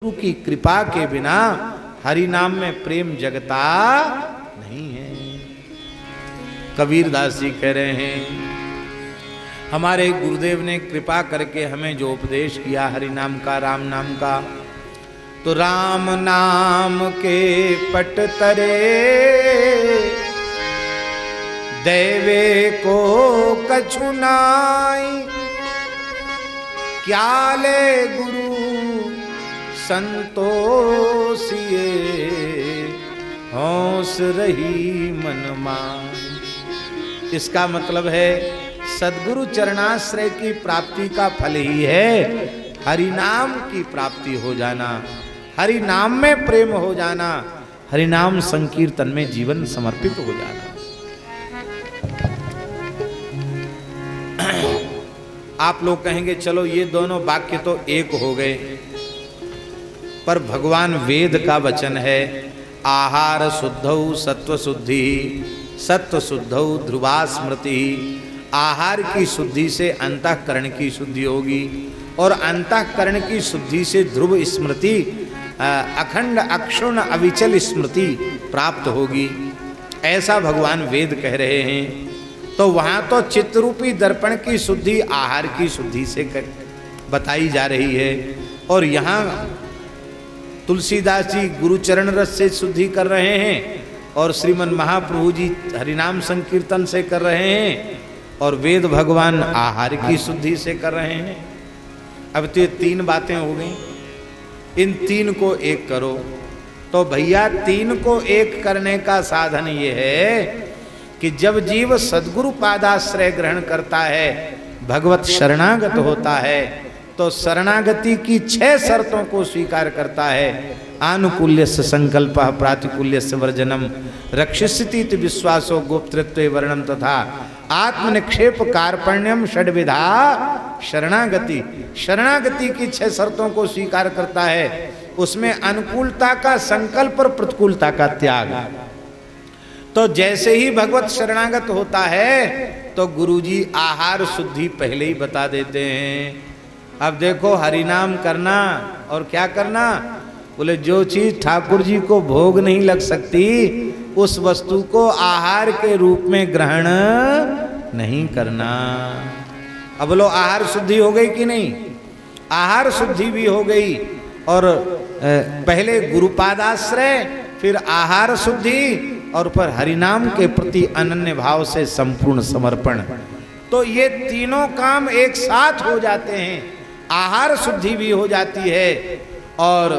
गुरु की कृपा के बिना हरि नाम में प्रेम जगता नहीं है। कबीर दास जी कह रहे हैं, हमारे गुरुदेव ने कृपा करके हमें जो उपदेश किया हरि नाम का, राम नाम का, तो राम नाम के पट तरे देवे को कछु नाई, क्या ले गुरु संतोषिए हौस रही मन मान। इसका मतलब है सद्गुरु चरणाश्रय की प्राप्ति का फल ही है हरि नाम की प्राप्ति हो जाना, हरि नाम में प्रेम हो जाना, हरि नाम संकीर्तन में जीवन समर्पित हो जाना। आप लोग कहेंगे चलो ये दोनों वाक्य तो एक हो गए, पर भगवान वेद का वचन है, आहार शुद्धौ सत्व शुद्धि, सत्व शुद्धौ ध्रुवा स्मृति। आहार की शुद्धि से अंतःकरण की शुद्धि होगी और अंतःकरण की शुद्धि से ध्रुव स्मृति, अखंड अक्षुण अविचल स्मृति प्राप्त होगी, ऐसा भगवान वेद कह रहे हैं। तो वहां तो चित्तरूपी दर्पण की शुद्धि आहार की शुद्धि से बताई जा रही है, और यहाँ तुलसीदास जी गुरुचरण रस से शुद्धि कर रहे हैं और श्रीमन महाप्रभु जी हरिनाम संकीर्तन से कर रहे हैं, और वेद भगवान आहार की शुद्धि से कर रहे हैं। अब तो ये तीन बातें हो गई, इन तीन को एक करो। तो भैया तीन को एक करने का साधन ये है कि जब जीव सद्गुरु पादाश्रय ग्रहण करता है, भगवत शरणागत होता है, तो शरणागति की 6 शर्तों को स्वीकार करता है। आनुकूल्यस्य संकल्प, प्रातिकूल्यस्य वर्जनम, रक्षिष्यति विश्वासो गोप्तृत्वे वर्णम तथा आत्मनिक्षेप कार्पण्यम षड्विधा शरणागति। शरणागति की 6 शर्तों को स्वीकार करता है, उसमें अनुकूलता का संकल्प और प्रतिकूलता का त्याग। तो जैसे ही भगवत शरणागत होता है तो गुरुजी आहार शुद्धि पहले ही बता देते हैं। अब देखो हरिनाम करना और क्या करना, बोले जो चीज ठाकुर जी को भोग नहीं लग सकती उस वस्तु को आहार के रूप में ग्रहण नहीं करना। अब बोलो आहार शुद्धि हो गई कि नहीं? आहार शुद्धि भी हो गई, और पहले गुरुपादाश्रय, फिर आहार शुद्धि, और पर हरिनाम के प्रति अनन्य भाव से संपूर्ण समर्पण। तो ये तीनों काम एक साथ हो जाते हैं, आहार शुद्धि भी हो जाती है और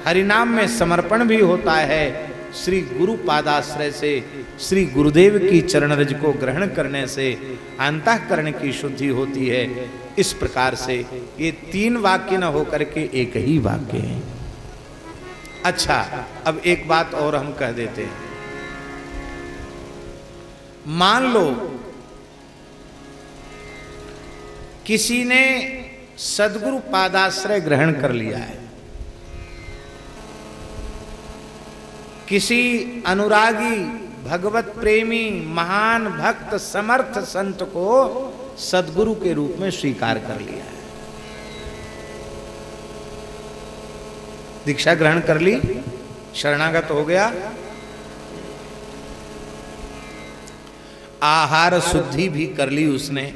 हरिनाम में समर्पण भी होता है। श्री गुरु पादाश्रय से, श्री गुरुदेव की चरण रज को ग्रहण करने से अंतःकरण की शुद्धि होती है। इस प्रकार से ये 3 वाक्य न होकर के एक ही वाक्य है। अच्छा, अब एक बात और हम कह देते हैं। मान लो किसी ने सद्गुरु पादाश्रय ग्रहण कर लिया है, किसी अनुरागी भगवत प्रेमी महान भक्त समर्थ संत को सद्गुरु के रूप में स्वीकार कर लिया है, दीक्षा ग्रहण कर ली, शरणागत हो गया, आहार शुद्धि भी कर ली उसने,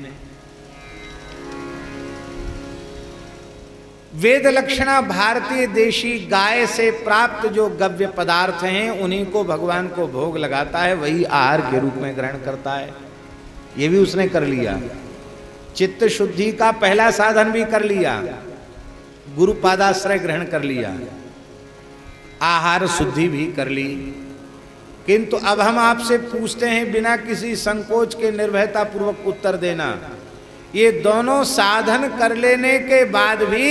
वेद लक्षणा भारतीय देशी गाय से प्राप्त जो गव्य पदार्थ हैं उन्हीं को भगवान को भोग लगाता है, वही आहार के रूप में ग्रहण करता है, ये भी उसने कर लिया। चित्त शुद्धि का पहला साधन भी कर लिया, गुरु पादाश्रय ग्रहण कर लिया, आहार शुद्धि भी कर ली। किंतु अब हम आपसे पूछते हैं बिना किसी संकोच के निर्भयता पूर्वक उत्तर देना, ये दोनों साधन कर लेने के बाद भी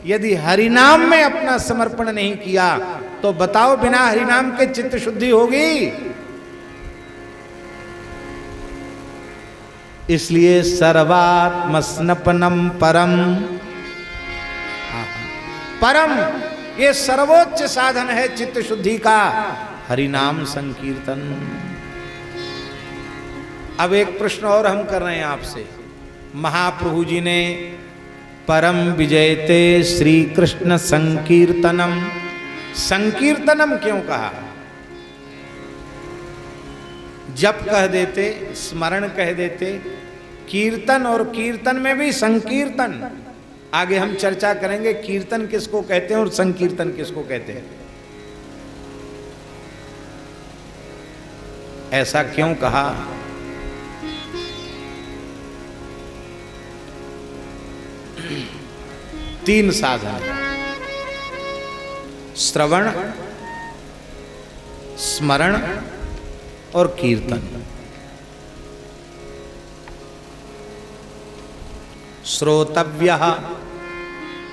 यदि हरिनाम में अपना समर्पण नहीं किया तो बताओ बिना हरिनाम के चित्त शुद्धि होगी? इसलिए सर्वात्म स्नपनम परम, परम ये सर्वोच्च साधन है चित्त शुद्धि का, हरिनाम संकीर्तन। अब एक प्रश्न और हम कर रहे हैं आपसे। महाप्रभु जी ने परम विजयते श्री कृष्ण संकीर्तनम। संकीर्तनम क्यों कहा? जप कह देते, स्मरण कह देते, कीर्तन, और कीर्तन में भी संकीर्तन। आगे हम चर्चा करेंगे कीर्तन किसको कहते हैं और संकीर्तन किसको कहते हैं। ऐसा क्यों कहा? तीन साधन: श्रवण, स्मरण और कीर्तन। श्रोतव्यः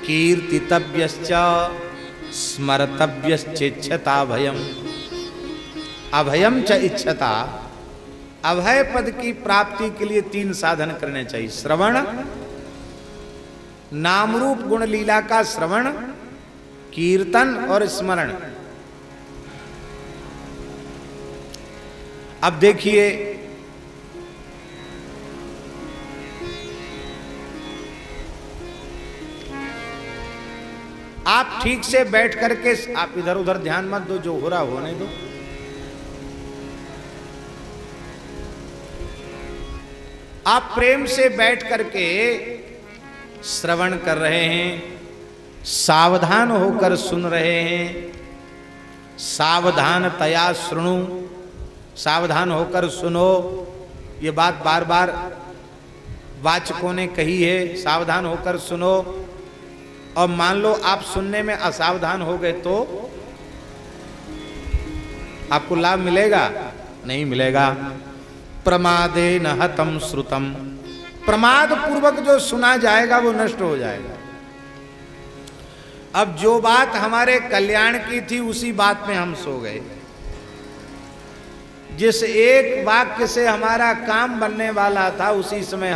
कीर्तितव्यश्च स्मर्तव्यश्चेच्छता भयम। अभयम च इच्छता। अभय पद की प्राप्ति के लिए तीन साधन करने चाहिए: श्रवण, नाम रूप गुण लीला का श्रवण, कीर्तन और स्मरण। अब देखिए, आप ठीक से बैठ करके, आप इधर उधर ध्यान मत दो, जो हो रहा होने दो। आप प्रेम से बैठ करके श्रवण कर रहे हैं, सावधान होकर सुन रहे हैं। सावधानतया शृणु, सावधान होकर सुनो। ये बात बार बार वाचकों ने कही है, सावधान होकर सुनो। और मान लो आप सुनने में असावधान हो गए तो आपको लाभ मिलेगा? नहीं मिलेगा। प्रमादे न हतम श्रुतम। प्रमाद पूर्वक जो सुना जाएगा वो नष्ट हो जाएगा। अब जो बात हमारे कल्याण की थी उसी बात में हम सो गए। जिस एक वाक्य से हमारा काम बनने वाला था उसी समय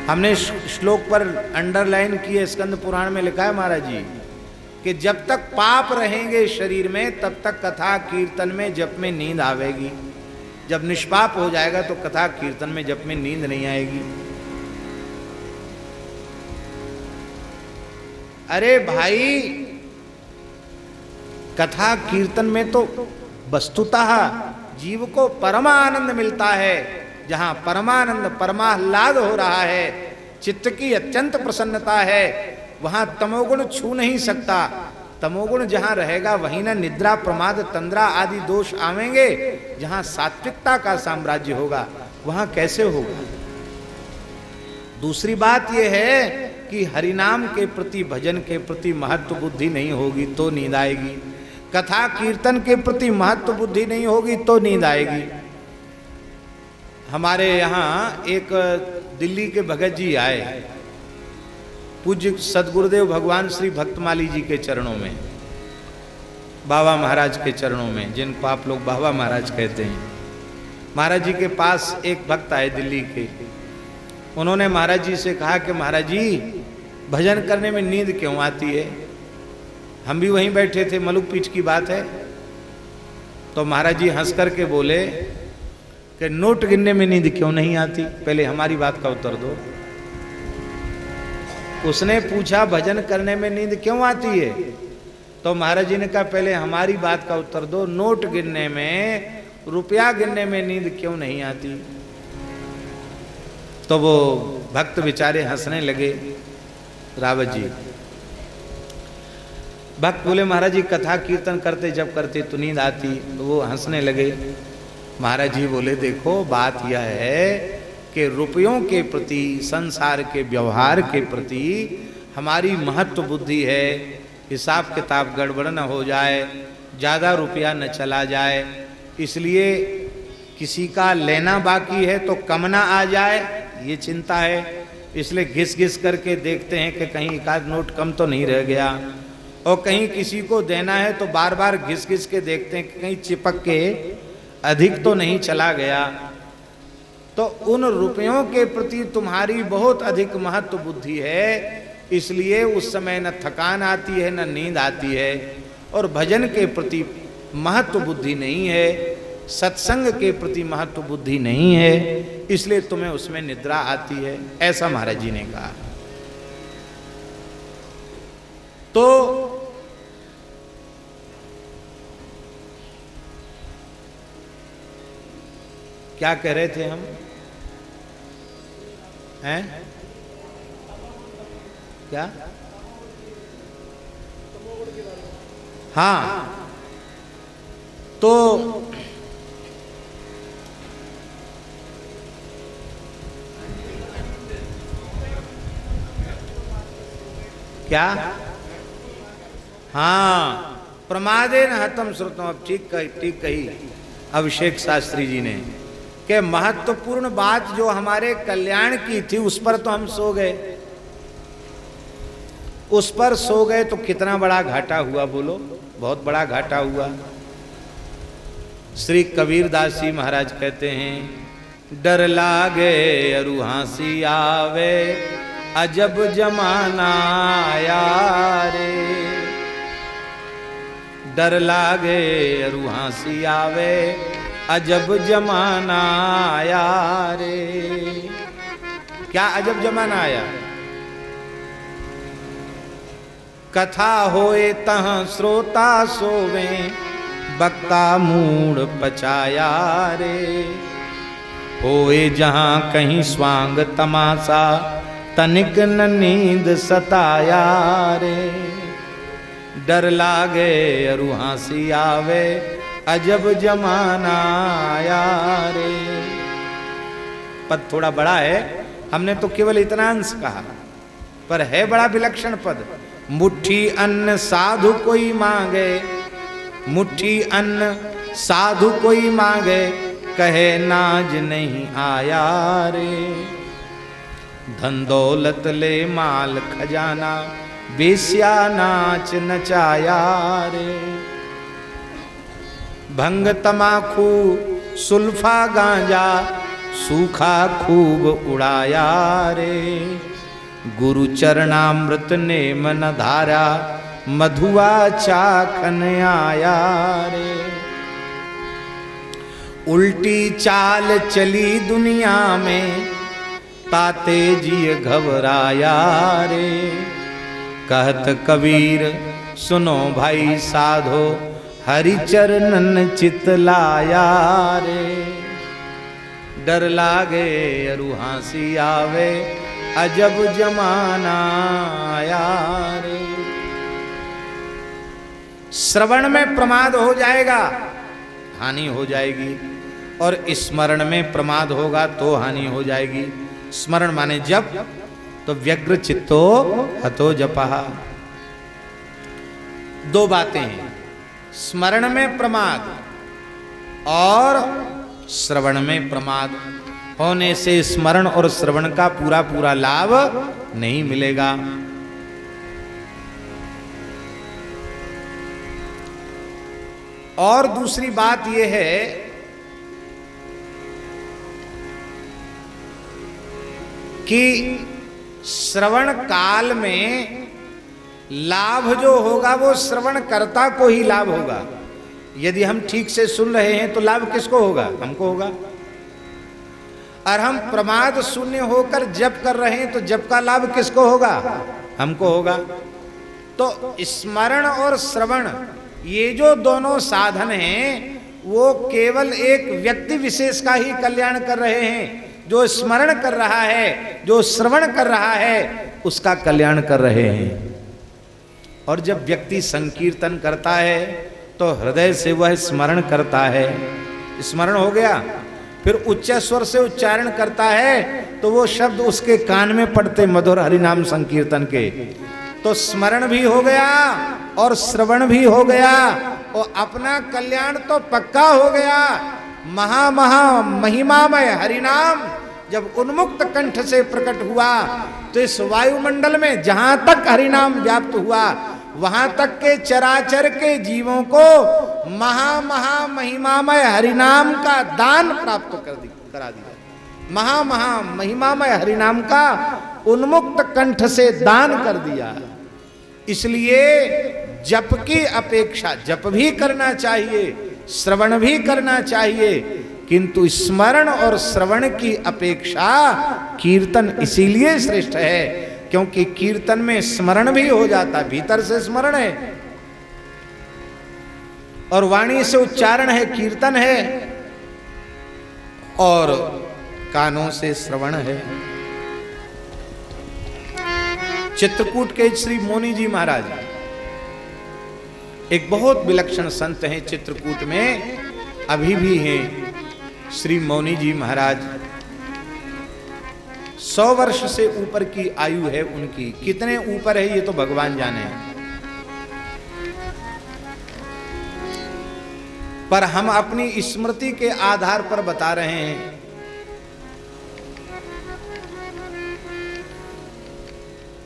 हमने श्लोक पर अंडरलाइन किए। स्कंद पुराण में लिखा है महाराज जी कि जब तक पाप रहेंगे शरीर में तब तक कथा कीर्तन में जप में नींद आवेगी। जब निष्पाप हो जाएगा तो कथा कीर्तन में जप में नींद नहीं आएगी। अरे भाई, कथा कीर्तन में तो वस्तुतः जीव को परमानंद मिलता है। जहां परमानंद, परमाह्लाद हो रहा है, चित्त की अत्यंत प्रसन्नता है, वहां तमोगुण छू नहीं सकता। तमोगुण जहां रहेगा वहीं ना निद्रा, प्रमाद, तंद्रा आदि दोष आवेंगे। जहां सात्विकता का साम्राज्य होगा वहां कैसे होगा? दूसरी बात यह है कि हरिनाम के प्रति, भजन के प्रति महत्व बुद्धि नहीं होगी तो नींद आएगी। कथा कीर्तन के प्रति महत्व बुद्धि नहीं होगी तो नींद आएगी। हमारे यहाँ एक दिल्ली के भगत जी आए, पूज्य सदगुरुदेव भगवान श्री भक्तमाली जी के चरणों में, बाबा महाराज के चरणों में, जिनको आप लोग बाबा महाराज कहते हैं। महाराज जी के पास एक भक्त आए दिल्ली के। उन्होंने महाराज जी से कहा कि महाराज जी, भजन करने में नींद क्यों आती है? हम भी वहीं बैठे थे, मलुक पीठ की बात है। तो महाराज जी हंस करके बोले कि नोट गिनने में नींद क्यों नहीं आती? पहले हमारी बात का उत्तर दो। उसने पूछा भजन करने में नींद क्यों आती है? तो महाराज जी ने कहा पहले हमारी बात का उत्तर दो, नोट गिनने में, रुपया गिनने में नींद क्यों नहीं आती? तो वो भक्त बेचारे हंसने लगे। रावत जी भक्त बोले महाराज जी कथा कीर्तन करते जब करते तो नींद आती। तो वो हंसने लगे। महाराज जी बोले देखो बात यह है कि रुपयों के प्रति, संसार के व्यवहार के प्रति हमारी महत्व बुद्धि है। हिसाब किताब गड़बड़ न हो जाए, ज़्यादा रुपया न चला जाए, इसलिए किसी का लेना बाकी है तो कम ना आ जाए, ये चिंता है। इसलिए घिस घिस करके देखते हैं कि कहीं एक आध नोट कम तो नहीं रह गया, और कहीं किसी को देना है तो बार बार घिस घिस के देखते हैं कि कहीं चिपक के अधिक तो नहीं चला गया। तो उन रुपयों के प्रति तुम्हारी बहुत अधिक महत्व बुद्धि है, इसलिए उस समय न थकान आती है न नींद आती है, और भजन के प्रति महत्व बुद्धि नहीं है। सत्संग के प्रति महत्व बुद्धि नहीं है, इसलिए तुम्हें उसमें निद्रा आती है, ऐसा महाराज जी ने कहा। तो क्या कह रहे थे हम? हैं क्या? हाँ, तो क्या? हाँ, प्रमादेन हतम श्रुतम। अब ठीक कही अभिषेक शास्त्री जी ने कि महत्वपूर्ण बात जो हमारे कल्याण की थी उस पर तो हम सो गए, उस पर सो गए तो कितना बड़ा घाटा हुआ, बोलो, बहुत बड़ा घाटा हुआ। श्री कबीरदास जी महाराज कहते हैं, डर लागे अरु हंसी आवे, अजब जमाना आया रे। डर लागे अरु हंसी आवे, अजब जमाना आया रे। क्या अजब जमाना आया? कथा होए तहाँ श्रोता सोवे, बक्ता मूड पचाया रे। होए जहाँ कहीं स्वांग तमाशा, तनिक न नींद सताया रे। डर लागे अरु हंसी आवे, अजब जमाना आया रे। पद थोड़ा बड़ा है, हमने तो केवल इतना अंश कहा, पर है बड़ा विलक्षण पद। मुट्ठी अन्न साधु कोई मांगे, मुट्ठी अन्न साधु कोई मांगे, कहे नाज नहीं आया रे। धन दौलत ले माल खजाना, बेस्या नाच नचाया रे। भंग तमाखू सुल्फा गांजा, सूखा खूब उड़ाया रे। गुरु चरणामृत ने मन धारा, मधुआ चाखन आया रे। उल्टी चाल चली दुनिया में, ताते जी घबराया रे। कहत कबीर सुनो भाई साधो, हरि चरणन चित लाया रे। डर लागे अरु हंसी आवे, अजब जमाना आया रे। श्रवण में प्रमाद हो जाएगा, हानि हो जाएगी, और स्मरण में प्रमाद होगा तो हानि हो जाएगी। स्मरण माने जप, तो व्यग्र चित्तो हतो जपः। दो बातें हैं, स्मरण में प्रमाद और श्रवण में प्रमाद होने से स्मरण और श्रवण का पूरा पूरा लाभ नहीं मिलेगा। और दूसरी बात यह है कि श्रवण काल में लाभ जो होगा वो श्रवण कर्ता को ही लाभ होगा। यदि हम ठीक से सुन रहे हैं तो लाभ किसको होगा? हमको होगा। और हम प्रमाद शून्य होकर जप कर रहे हैं तो जप का लाभ किसको होगा? हमको होगा। तो स्मरण और श्रवण ये जो दोनों साधन हैं वो केवल एक व्यक्ति विशेष का ही कल्याण कर रहे हैं। जो स्मरण कर रहा है, जो श्रवण कर रहा है, उसका कल्याण कर रहे हैं। और जब व्यक्ति संकीर्तन करता है तो हृदय से वह स्मरण करता है, स्मरण हो गया, फिर उच्च स्वर से उच्चारण करता है तो वो शब्द उसके कान में पड़ते मधुर हरिनाम संकीर्तन के, तो स्मरण भी हो गया और श्रवण भी हो गया और अपना कल्याण तो पक्का हो गया। महा महा महिमामय हरिनाम जब उन्मुक्त कंठ से प्रकट हुआ तो इस वायुमंडल में जहां तक हरिनाम व्याप्त हुआ वहां तक के चराचर के जीवों को महा महा महिमामय हरिनाम का दान प्राप्त करा दिया। महा महा महिमामय हरिनाम का उन्मुक्त कंठ से दान कर दिया। इसलिए जप की अपेक्षा, जप भी करना चाहिए, श्रवण भी करना चाहिए, किंतु स्मरण और श्रवण की अपेक्षा कीर्तन इसीलिए श्रेष्ठ है क्योंकि कीर्तन में स्मरण भी हो जाता, भीतर से स्मरण है और वाणी से उच्चारण है, कीर्तन है, और कानों से श्रवण है। चित्रकूट के श्री मौनी जी महाराज एक बहुत विलक्षण संत हैं, चित्रकूट में अभी भी हैं श्री मौनी जी महाराज। 100 वर्ष से ऊपर की आयु है उनकी, कितने ऊपर है ये तो भगवान जाने, पर हम अपनी स्मृति के आधार पर बता रहे हैं।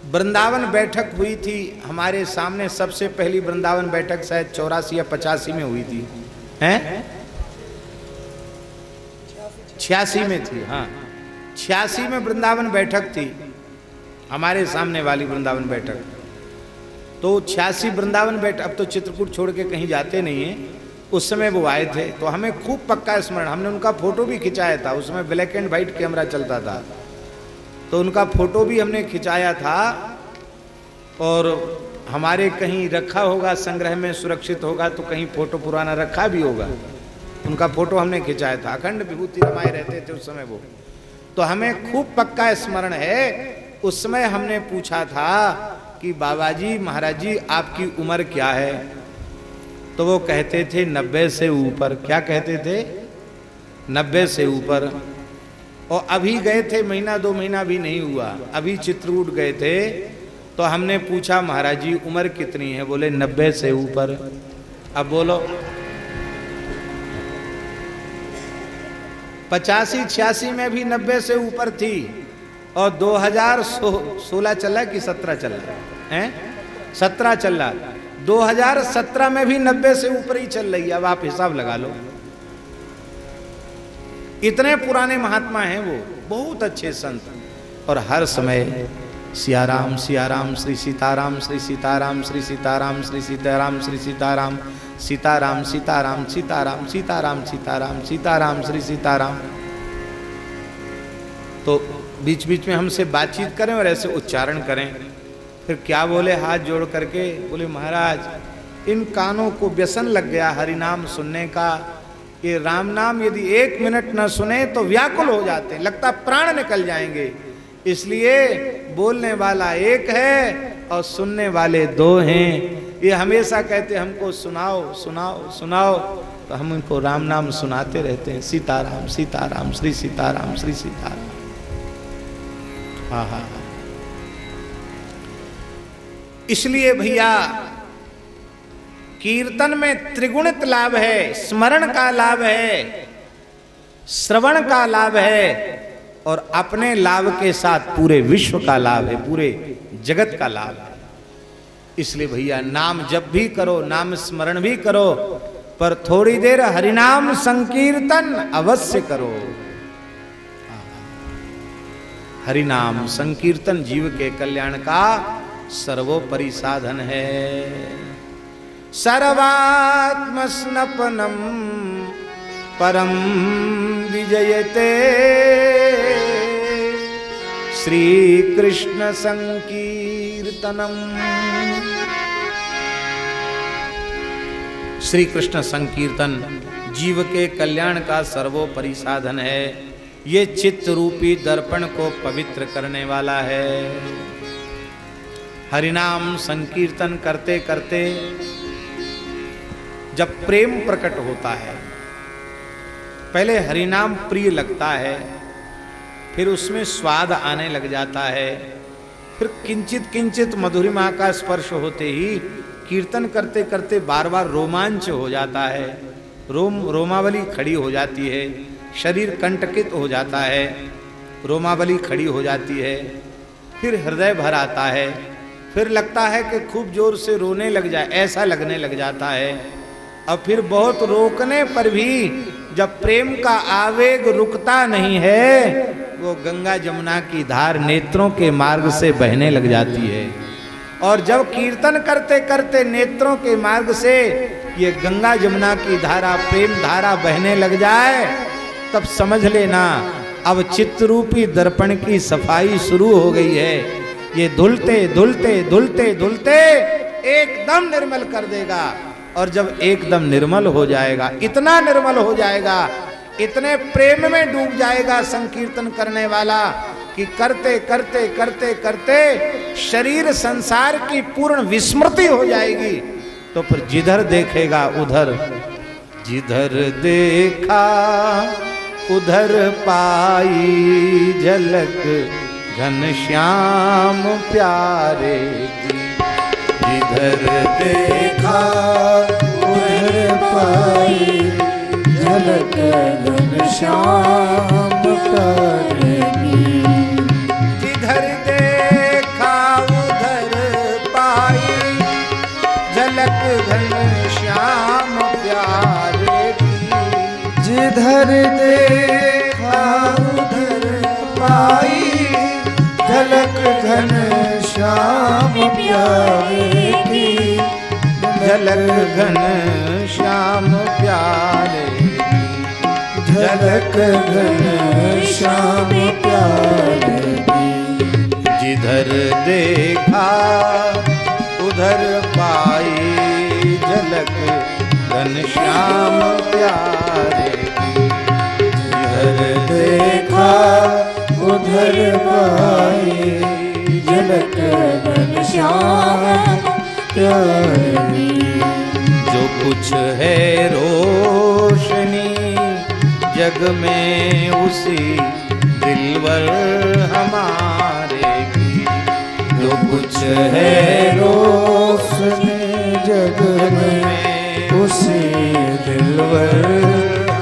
वृंदावन बैठक हुई थी हमारे सामने, सबसे पहली वृंदावन बैठक शायद 84 या 85 में हुई थी, हैं 86 में थी, हाँ 86 में वृंदावन बैठक थी हमारे सामने वाली वृंदावन बैठक। तो 86 वृंदावन बैठक, अब तो चित्रकूट छोड़ के कहीं जाते नहीं है, उस समय वो आए थे तो हमें खूब पक्का स्मरण, हमने उनका फोटो भी खिंचाया था, उसमें ब्लैक एंड व्हाइट कैमरा चलता था तो उनका फोटो भी हमने खिंचाया था और हमारे कहीं रखा होगा संग्रह में, सुरक्षित होगा तो कहीं फोटो पुराना रखा भी होगा, उनका फोटो हमने खिंचाया था। अखंड विभूति रमाए रहते थे उस समय वो, तो हमें खूब पक्का स्मरण है। उस समय हमने पूछा था कि बाबा जी महाराज जी आपकी उम्र क्या है, तो वो कहते थे 90 से ऊपर। क्या कहते थे? 90 से ऊपर। और अभी गए थे, महीना 2 महीना भी नहीं हुआ, अभी चित्रकूट गए थे तो हमने पूछा महाराज जी उम्र कितनी है, बोले 90 से ऊपर। अब बोलो 85-86 में भी 90 से ऊपर थी और 2016 चला कि 17 चला है, 17 चल रहा, 2017 में भी 90 से ऊपर ही चल रही है। अब आप हिसाब लगा लो, इतने पुराने महात्मा हैं वो, बहुत अच्छे संत, और हर समय सियाराम सियाराम श्री सीताराम श्री सीताराम श्री सीताराम श्री सीताराम श्री सीताराम सीताराम सीताराम सीताराम सीताराम सीताराम सीताराम श्री सीताराम। तो बीच बीच में हमसे बातचीत करें और ऐसे उच्चारण करें। फिर क्या बोले हाथ जोड़ करके, बोले महाराज इन कानों को व्यसन लग गया हरिनाम सुनने का, ये राम नाम यदि 1 मिनट न सुने तो व्याकुल हो जाते, लगता प्राण निकल जाएंगे, इसलिए बोलने वाला एक है और सुनने वाले 2 हैं। ये हमेशा कहते हमको सुनाओ सुनाओ सुनाओ, तो हम उनको राम नाम सुनाते रहते हैं, सीताराम सीताराम श्री सीताराम श्री सीताराम। हाँ हाँ, इसलिए भैया कीर्तन में त्रिगुणित लाभ है, स्मरण का लाभ है, श्रवण का लाभ है, और अपने लाभ के साथ पूरे विश्व का लाभ है, पूरे जगत का लाभ है। इसलिए भैया नाम जब भी करो, नाम स्मरण भी करो, पर थोड़ी देर हरिनाम संकीर्तन अवश्य करो। हरिनाम संकीर्तन जीव के कल्याण का सर्वोपरि साधन है। सर्वात्म स्नपनम परम विजयते श्री कृष्ण संकीर्तनम। श्री कृष्ण संकीर्तन जीव के कल्याण का सर्वोपरि साधन है। ये चित्त रूपी दर्पण को पवित्र करने वाला है। हरिनाम संकीर्तन करते करते जब प्रेम प्रकट होता है, पहले हरिनाम प्रिय लगता है, फिर उसमें स्वाद आने लग जाता है, फिर किंचित किंचित मधुरिमा का स्पर्श होते ही कीर्तन करते करते बार बार रोमांच हो जाता है, रोमावली खड़ी हो जाती है, शरीर कंटकित हो जाता है, रोमावली खड़ी हो जाती है, फिर हृदय भर आता है, फिर लगता है कि खूब जोर से रोने लग जाए, ऐसा लगने लग जाता है। और फिर बहुत रोकने पर भी जब प्रेम का आवेग रुकता नहीं है, वो गंगा जमुना की धार नेत्रों के मार्ग से बहने लग जाती है और जब कीर्तन करते करते नेत्रों के मार्ग से ये गंगा जमुना की धारा, प्रेम धारा बहने लग जाए, तब समझ लेना अब चित्तरूपी दर्पण की सफाई शुरू हो गई है। ये धुलते धुलते धुलते धुलते एकदम निर्मल कर देगा। और जब एकदम निर्मल हो जाएगा, इतना निर्मल हो जाएगा, इतने प्रेम में डूब जाएगा संकीर्तन करने वाला कि करते करते करते करते शरीर संसार की पूर्ण विस्मृति हो जाएगी। तो फिर जिधर देखेगा उधर, जिधर देखा उधर पाई झलक घनश्याम प्यारे की। जिधर देखा उधर पाई झलक घनश्याम प्यारे की। जिधर देखा उधर पाई झलक घनश्याम प्यारे की। जिधर देखा उधर पाई झलक घनश्याम प्यारे की। झलक घनश्याम प्यारे की। झलक घनश्याम प्यारे की। जिधर देखा उधर पाई झलक घनश्याम प्यारे की। जिधर देखा उधर पाई झलक घनश्याम प्यारे की। जो कुछ है रोशनी जग में उसी दिलवर हमारे की। जो कुछ है रोशनी जग में उसी दिलवर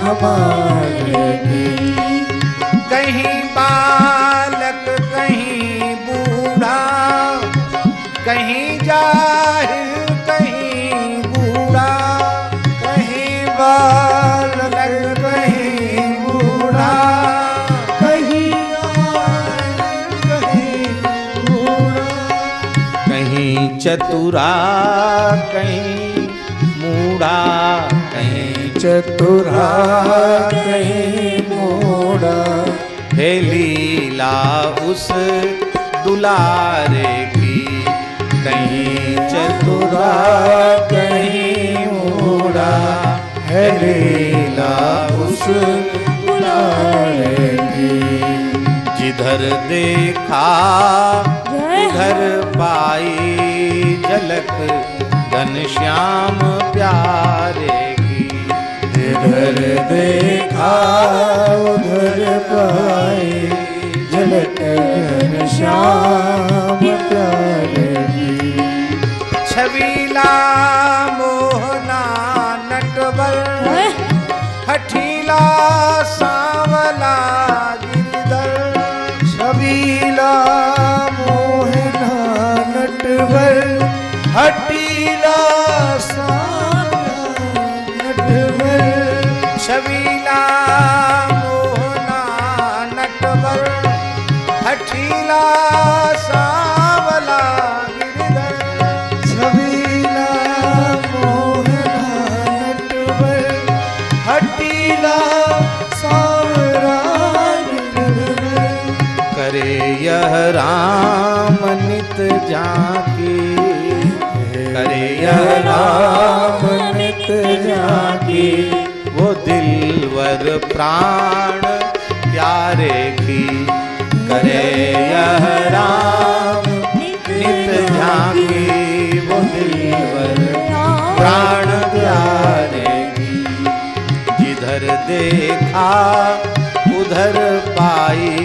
हमारे की। कहीं बालक कहीं बूढ़ा, कहीं जाहिल कहीं बूढ़ा। कहीं बालक कहीं बूढ़ा, कहीं कहीं बूढ़ा। कहीं चतुरा कहीं मूढ़ा, कहीं चतुरा कहीं मूढ़ा। है लीला उस दुलारे की। कहीं चतुरा कहीं मूढ़ा, है लीला उस दुलारे की। जिधर देखा उधर पाई झलक घनश्याम प्यारे की। जिधर देखा उधर पाई झलक घनश्याम प्यारे की। छबीला मोहना नटवर, हठीला सांवला गिरधर। छबीला मोहना नटवर, हठीला सांवला नटवर। छबीला मोहना नटवर, हठीला सांवला गिरधर। छबीला मोहना नटवर, हठीला सांवला गिरधर। करे यह राम नित झांकी, करे यह राम नित झांकी। वो दिलवर प्राण प्यारे की। करे यह राम नित झांकी, वो दिलवर प्राण प्यारे की। जिधर देखा उधर पाई